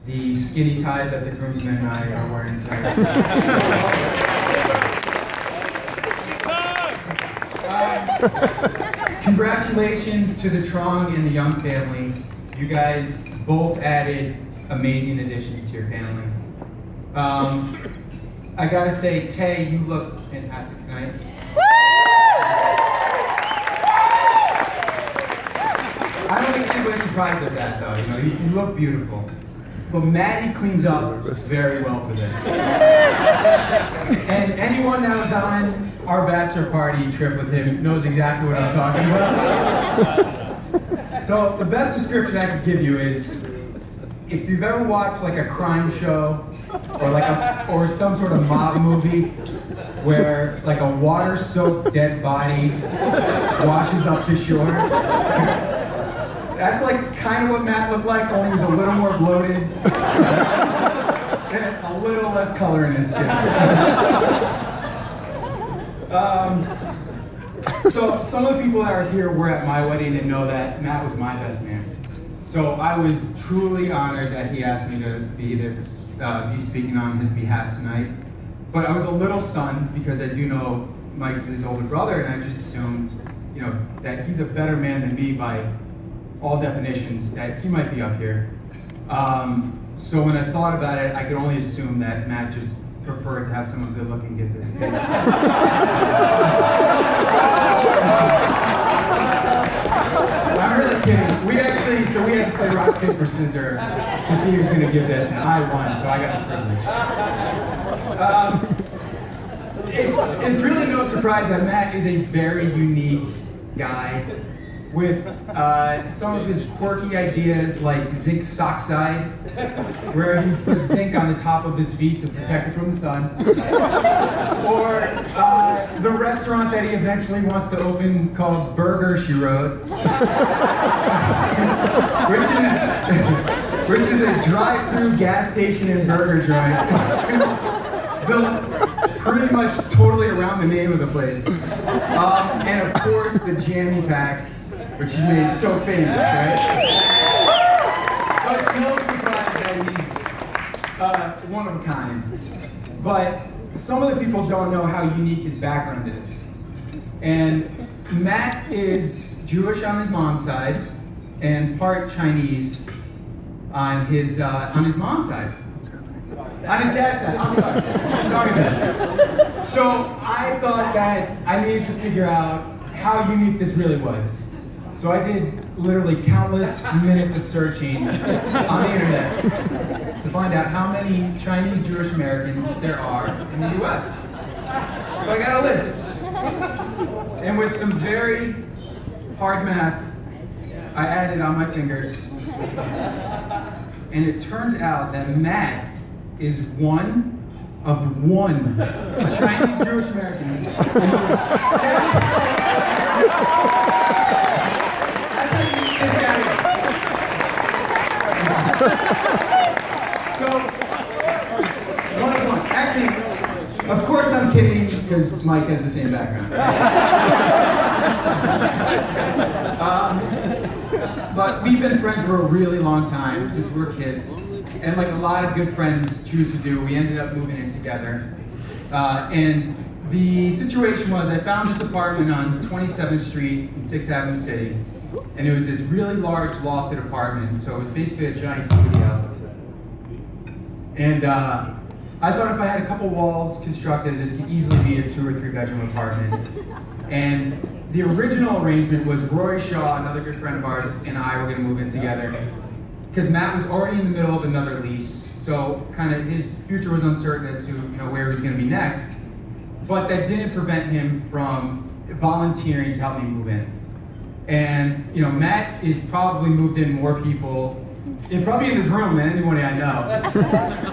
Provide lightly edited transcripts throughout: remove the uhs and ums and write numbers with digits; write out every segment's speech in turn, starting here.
the skinny ties that the groomsmen and I are wearing tonight. Congratulations to the Trong and the Young family. You guys both added amazing additions to your family. I gotta say, Tay, you look fantastic tonight. I don't think anybody's surprised at that, though. You know, you look beautiful. But Maddie cleans up very well for this. And anyone that was on our bachelor party trip with him knows exactly what I'm talking about. So the best description I could give you is, if you've ever watched like a crime show or some sort of mob movie where like a water-soaked dead body washes up to shore. That's like kind of what Matt looked like, only he was a little more bloated and a little less color in his skin. So some of the people that are here were at my wedding and know that Matt was my best man. So I was truly honored that he asked me to be speaking on his behalf tonight. But I was a little stunned because I do know Mike is his older brother, and I just assumed, you know, that he's a better man than me by all definitions, that he might be up here. So when I thought about it, I could only assume that Matt just preferred to have someone good looking get this stage. I'm really kidding. We had to play rock, paper, scissors to see who's gonna give this, and I won, so I got the privilege. It's really no surprise that Matt is a very unique guy with some of his quirky ideas, like zinc oxide, where he puts zinc on the top of his feet to protect it from the sun, or the restaurant that he eventually wants to open called Burger She Wrote, which is a drive-through gas station and burger joint built pretty much totally around the name of the place, and of course the Jammy Pack, which he made so famous, right? But it's no surprise that he's one of a kind. But some of the people don't know how unique his background is. And Matt is Jewish on his mom's side and part Chinese on his mom's side. On his dad's side, I'm sorry. So I thought that I needed to figure out how unique this really was. So I did literally countless minutes of searching on the internet to find out how many Chinese Jewish Americans there are in the US. So I got a list. And with some very hard math, I added on my fingers. And it turns out that Matt is one of Chinese Jewish Americans. So, one of one. Actually, of course I'm kidding because Mike has the same background. But we've been friends for a really long time since we were kids. And like a lot of good friends choose to do, we ended up moving in together. And the situation was I found this apartment on 27th Street in 6th Avenue City. And it was this really large lofted apartment, so it was basically a giant studio. And I thought if I had a couple walls constructed, this could easily be a 2 or 3 bedroom apartment. And the original arrangement was Rory Shaw, another good friend of ours, and I were gonna move in together. Because Matt was already in the middle of another lease, so kind of his future was uncertain as to where he was gonna be next. But that didn't prevent him from volunteering to help me move in. And Matt is probably moved in more people, probably in this room, than anybody I know.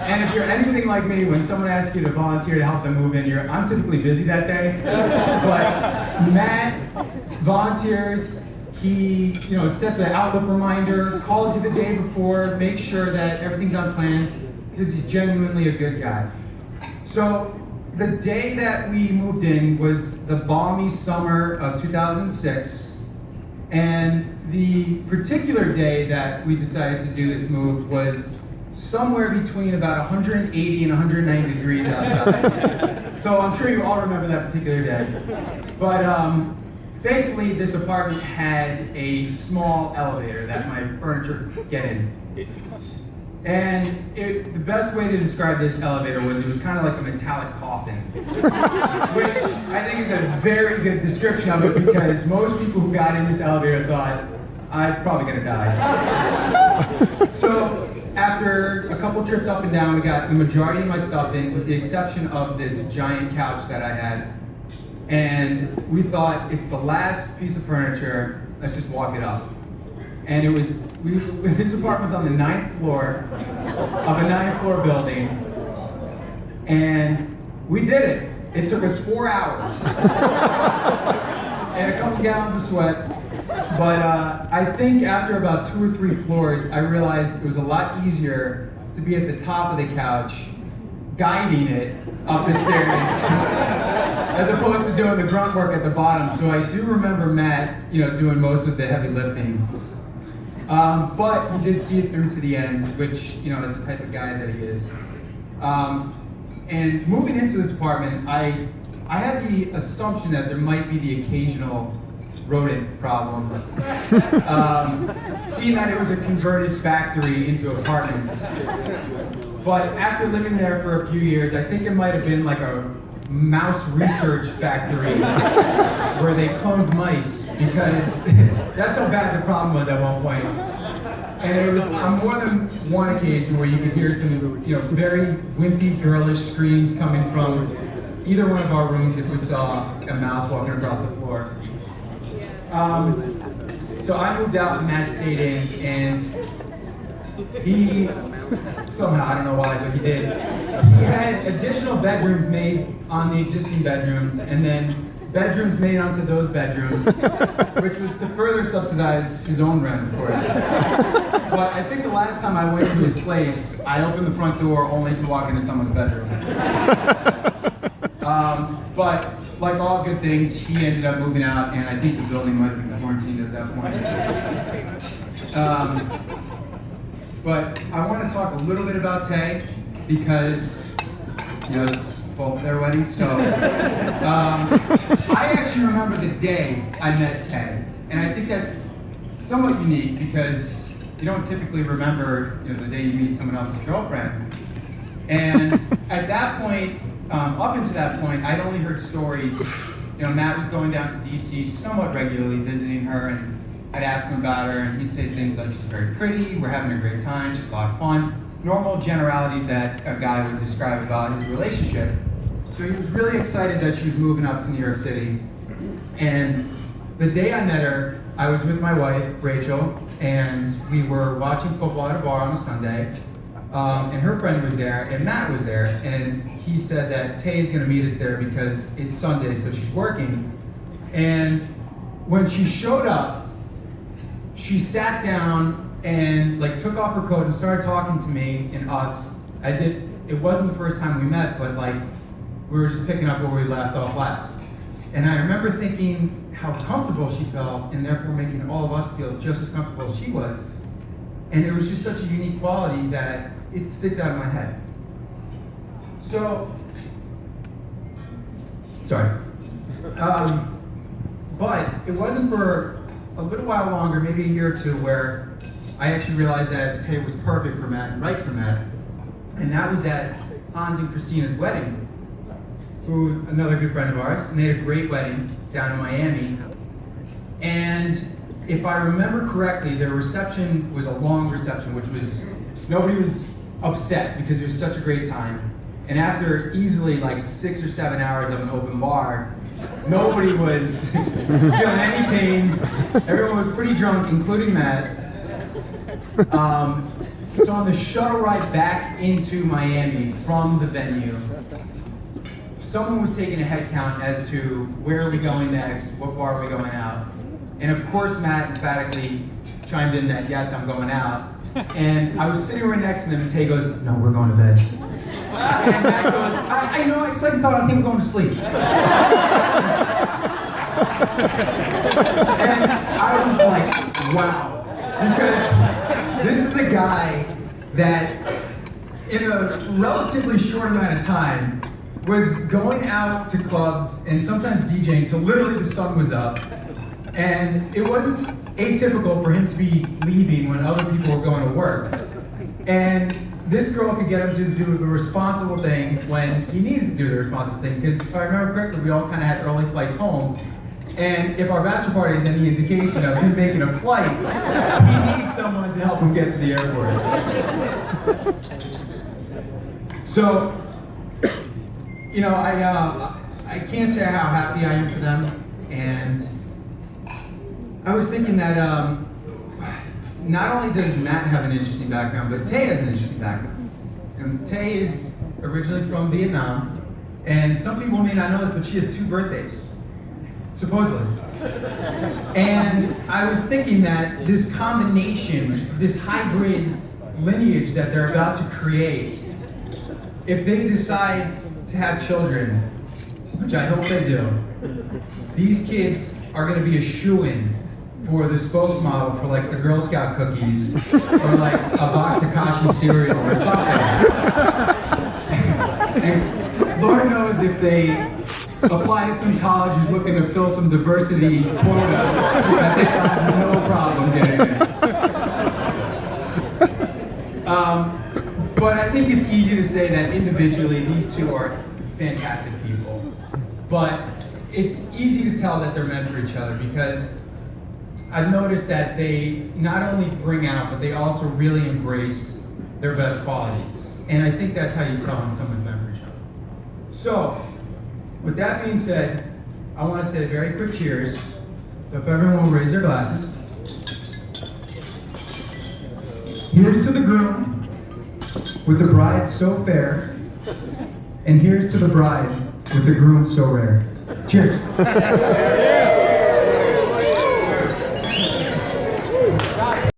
And if you're anything like me, when someone asks you to volunteer to help them move in, I'm typically busy that day. But Matt volunteers. He, sets an Outlook reminder, calls you the day before, makes sure that everything's on plan, because he's genuinely a good guy. So the day that we moved in was the balmy summer of 2006. And the particular day that we decided to do this move was somewhere between about 180 and 190 degrees outside. So I'm sure you all remember that particular day. But thankfully, this apartment had a small elevator that my furniture could get in. And the best way to describe this elevator was it was kind of like a metallic coffin, which I think is a very good description of it because most people who got in this elevator thought, I'm probably gonna die. So after a couple trips up and down, we got the majority of my stuff in, with the exception of this giant couch that I had. And we thought, if the last piece of furniture, let's just walk it up. And it was, this apartment was on the 9th floor of a 9th floor building. And we did it. It took us 4 hours and a couple gallons of sweat. But I think after about 2 or 3 floors, I realized it was a lot easier to be at the top of the couch, guiding it up the stairs, as opposed to doing the grunt work at the bottom. So I do remember Matt, doing most of the heavy lifting. But he did see it through to the end, which, is the type of guy that he is. And moving into this apartment, I had the assumption that there might be the occasional rodent problem. Seeing that it was a converted factory into apartments. But after living there for a few years, I think it might have been like a mouse research factory where they cloned mice, because that's how bad the problem was at one point. And it was on more than one occasion where you could hear some, very wimpy, girlish screams coming from either one of our rooms if we saw a mouse walking across the floor. So I moved out and Matt stayed in, and he somehow, I don't know why, but he did. He had additional bedrooms made on the existing bedrooms, and then bedrooms made onto those bedrooms, which was to further subsidize his own rent, of course. But I think the last time I went to his place, I opened the front door only to walk into someone's bedroom. But like all good things, he ended up moving out, and I think the building might have been quarantined at that point. But I want to talk a little bit about Tay, because it's both their weddings. So I actually remember the day I met Tay, and I think that's somewhat unique because you don't typically remember the day you meet someone else's girlfriend. And at that point, up until that point, I'd only heard stories. Matt was going down to DC somewhat regularly, visiting her, and I'd ask him about her, and he'd say things like, she's very pretty, we're having a great time, she's a lot of fun. Normal generalities that a guy would describe about his relationship. So he was really excited that she was moving up to New York City. And the day I met her, I was with my wife, Rachel, and we were watching football at a bar on a Sunday. And her friend was there, and Matt was there, and he said that Tay's gonna meet us there because it's Sunday, so she's working. And when she showed up, she sat down and took off her coat and started talking to me and us as if it wasn't the first time we met, but we were just picking up where we left off last. And I remember thinking how comfortable she felt, and therefore making all of us feel just as comfortable as she was. And it was just such a unique quality that it sticks out in my head. So, sorry. But it wasn't for a little while longer, maybe a year or two, where I actually realized that Tay was perfect for Matt and right for Matt. And that was at Hans and Christina's wedding, who another good friend of ours, and they had a great wedding down in Miami. And if I remember correctly, their reception was a long reception, which was, nobody was upset because it was such a great time. And after easily 6 or 7 hours of an open bar, nobody was feeling any pain. Everyone was pretty drunk, including Matt. So on the shuttle ride back into Miami from the venue, someone was taking a head count as to where are we going next, what bar are we going out. And of course Matt emphatically chimed in that yes, I'm going out. And I was sitting right next to them, and Tay goes, no, we're going to bed. And Matt goes, I know, I second thought, I think I'm going to sleep. And I was like, wow. Because this is a guy that in a relatively short amount of time, was going out to clubs and sometimes DJing till literally the sun was up. And it wasn't atypical for him to be leaving when other people were going to work. And this girl could get him to do the responsible thing when he needed to do the responsible thing. Because if I remember correctly, we all kind of had early flights home. And if our bachelor party is any indication of him making a flight, he needs someone to help him get to the airport. So, you know, I can't say how happy I am for them. And I was thinking that not only does Matt have an interesting background, but Tay has an interesting background. And Tay is originally from Vietnam. And some people may not know this, but she has 2 birthdays. Supposedly. And I was thinking that this combination, this hybrid lineage that they're about to create, if they decide to have children, which I hope they do, these kids are going to be a shoo-in for the spokesmodel for like the Girl Scout cookies or like a box of Kashi cereal or something. And Lord knows if they apply to some college who's looking to fill some diversity quota, that they have no problem getting it. But I think it's easy to say that individually these 2 are fantastic people. But it's easy to tell that they're meant for each other because I've noticed that they not only bring out, but they also really embrace their best qualities. And I think that's how you tell when someone's meant for each other. So, with that being said, I want to say a very quick cheers. So if everyone will raise their glasses. Here's to the groom with the bride so fair, and here's to the bride with the groom so rare. Cheers.